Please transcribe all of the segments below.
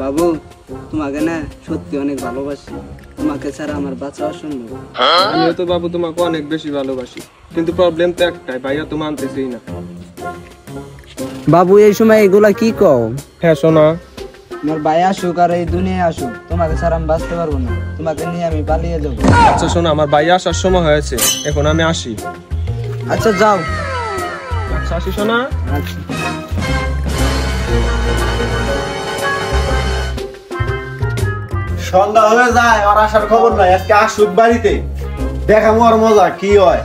বাবু তোমাকে না সত্যি অনেক ভালোবাসি, তোমাকে ছাড়া আমার বাঁচা অসম্ভব। আমিও তো বাবু তোমাকে অনেক বেশি ভালোবাসি, কিন্তু প্রবলেম তো একটাই, ভাইয়া তো মানতেছেই না। বাবু এই সময় এগুলা কি কও? হ্যাঁ সোনা, আমার ভাই আসুক আর এই দুনিয়ায় আসুক, তোমাকে ছাড়া আমি বাঁচতে পারবো না, তোমাকে নিয়ে আমি পালিয়ে যাবো। আচ্ছা সোনা, আমার ভাইয়া আসার সময় হয়েছে, এখন আমি আসি। আচ্ছা যাও। আচ্ছা আসি সোনা। আচ্ছা। সন্ধ্যা হয়ে যায়, আর আসার খবর নাই। আজকে আসুক বাড়িতে, দেখাবো আর মজা কি হয়।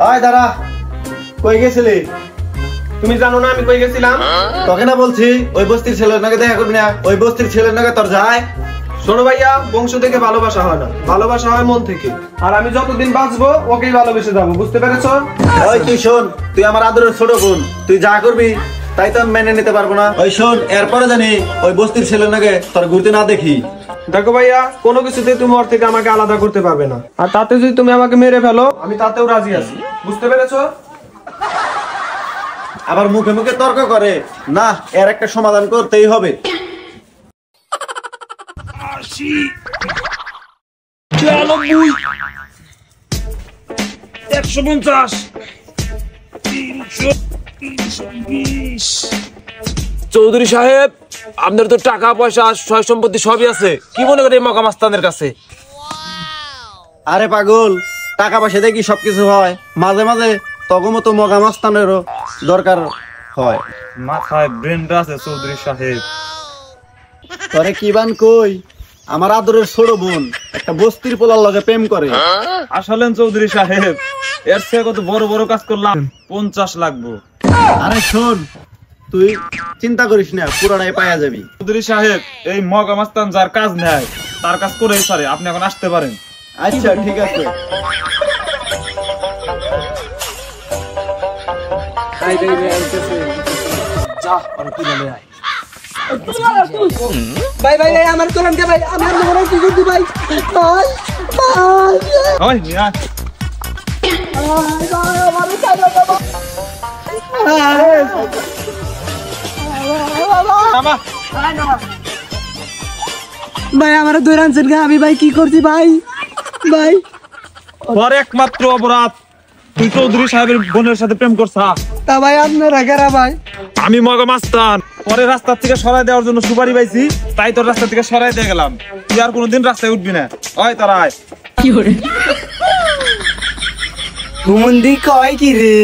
আয় দাঁড়া, কই গেছিলি? তুমি জানো না আমি কই গেছিলাম? তোকে না বলছি ওই বস্তির ছেলের নাকি দেখা করবি না, ওই বস্তির ছেলের নাকি তোর যায়। শোনো ভাইয়া, বংশ থেকে ভালোবাসা হয় না, ভালোবাসা হয় মন থেকে। আর আমি যতদিন বাঁচবো ওকেই ভালোবেসে যাবো, বুঝতে পেরেছো? ওই তুই শোন, তুই আমার আদরের ছোট বোন, তুই যা করবি তাই তো আমি মেনে নিতে পারবো না। ওই শোন, এরপরে জানি ওই বস্তির ছেলের নাকি তোর ঘুরতে না দেখি। দেখো ভাইয়া, কোনো কিছুতে তুমি ওর থেকে আমাকে আলাদা করতে পারবে না, আর তাতে যদি তুমি আমাকে মেরে ফেলো আমি তাতেও রাজি আছি, বুঝতে পেরেছো? আবার মুখে মুখে তর্ক করে না, এর একটা সমাধান করতেই হবে। 150 320। চৌধুরী সাহেব, আপনার তো টাকা পয়সা সয় সম্পত্তি সবই আছে, কি মনে করেন এই মকা মাস্তানের কাছে? আরে পাগল, টাকা পয়সা দিয়ে কি সবকিছু হয়? মাঝে মাঝে তখন তো মগা মাস্তানেরও দরকার হয়। মাথায় ব্রেনটা আছে চৌধুরী সাহেব। তোরে কি বান কই, আমার আদরের ছোট বোন একটা বস্তির পোলার লগে প্রেম করে। আসলে চৌধুরী সাহেব, এর চেয়ে কত বড় বড় কাজ করলাম, 50 লাগবো। আরে শোন, তুই চিন্তা করিস না, পুরাটাই পাওয়া যাবি। চৌধুরী সাহেব, এই মগা মাস্তান যার কাজ নেয় তার কাজ করেই পারে, আপনি এখন আসতে পারেন। আচ্ছা ঠিক আছে। যা, আর কি বলে আয়। ভাই ভাই ভাই আমার কোরআন কে ভাই, আমি আর মনে কি করতে ভাই? ভাই ওই নিয়া নামা। ভাই আমার দৌড় আনছেন কে? আমি ভাই কি করছি ভাই? ভাই তোর একমাত্র অপরাধ, তুই চৌধুরী সাহেবের বোনের সাথে প্রেম করছা। তা ভাই আপনারা কারা ভাই? আমি মগা মাস্তান, পরে রাস্তার থেকে সরাই দেওয়ার জন্য সুপারি পাইছি, তাই তোর রাস্তা থেকে সরাই দিয়ে গেলাম। তুই আর কোনোদিন রাস্তায় উঠবি না। ওই তোরা আয়। কি করে ঘুমন্দি কয় কি রে?